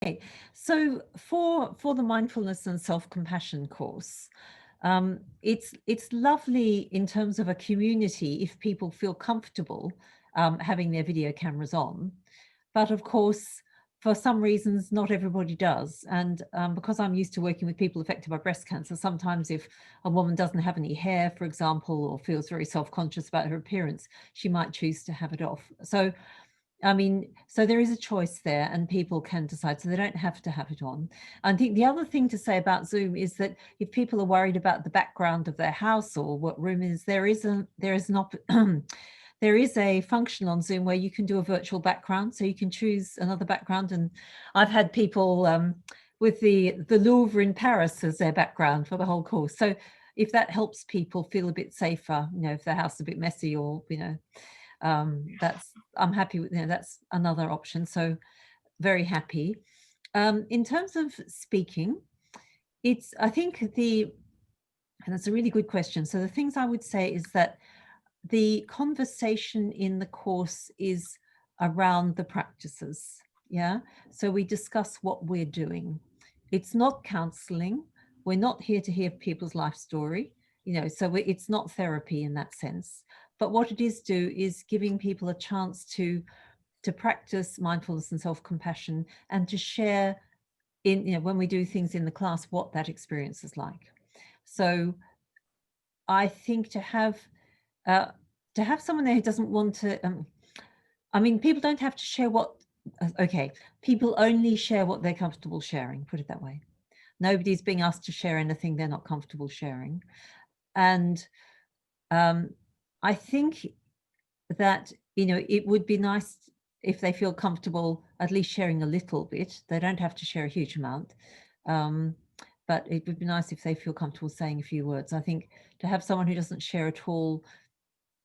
Okay, so for the mindfulness and self-compassion course, it's lovely in terms of a community if people feel comfortable having their video cameras on, but of course, for some reasons, not everybody does. And because I'm used to working with people affected by breast cancer, sometimes if a woman doesn't have any hair, for example, or feels very self-conscious about her appearance, she might choose to have it off. So I mean, so there is a choice there and people can decide, so they don't have to have it on. I think the other thing to say about Zoom is that if people are worried about the background of their house or what room is, there is an there is a function on Zoom where you can do a virtual background, so you can choose another background. And I've had people with the Louvre in Paris as their background for the whole course. So if that helps people feel a bit safer, you know, if their house is a bit messy or, you know, I'm happy with, you know, that's another option. So very happy. In terms of speaking, I think and that's a really good question. So the things I would say is that the conversation in the course is around the practices. Yeah. So we discuss what we're doing. It's not counseling. We're not here to hear people's life story, you know, so it's not therapy in that sense. But what it is giving people a chance to practice mindfulness and self-compassion and to share in, you know, when we do things in the class, what that experience is like. So I think to have someone there who doesn't want to, I mean, people don't have to share okay, people only share what they're comfortable sharing, put it that way. Nobody's being asked to share anything they're not comfortable sharing. And I think that, you know, it would be nice if they feel comfortable at least sharing a little bit. They don't have to share a huge amount. But it would be nice if they feel comfortable saying a few words. I think to have someone who doesn't share at all,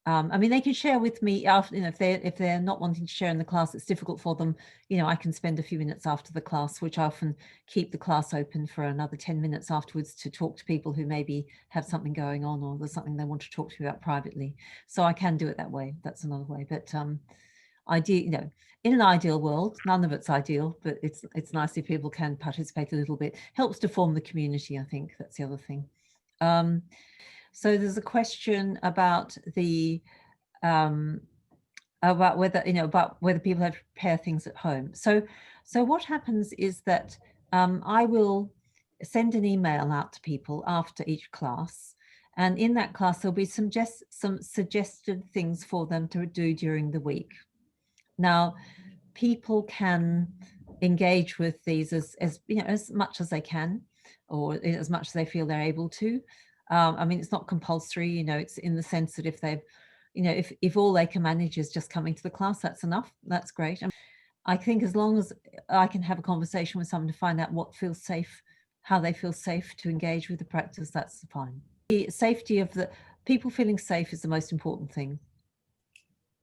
I mean, they can share with me after, you know, if they're not wanting to share in the class, it's difficult for them. You know, I can spend a few minutes after the class, which I often keep the class open for another 10 minutes afterwards to talk to people who maybe have something going on or there's something they want to talk to me about privately. So I can do it that way. That's another way. But you know, in an ideal world, none of it's ideal, but it's nice if people can participate a little bit. Helps to form the community, I think. That's the other thing. So there's a question about about whether, you know, about whether people have to prepare things at home. So what happens is that I will send an email out to people after each class, and in that class there'll be some suggested things for them to do during the week. Now, people can engage with these as you know, as much as they can, or as much as they feel they're able to. I mean, it's not compulsory, you know, it's in the sense that if they've, you know, if all they can manage is just coming to the class, that's enough. That's great. I think as long as I can have a conversation with someone to find out what feels safe, how they feel safe to engage with the practice, that's fine. The safety of the people feeling safe is the most important thing.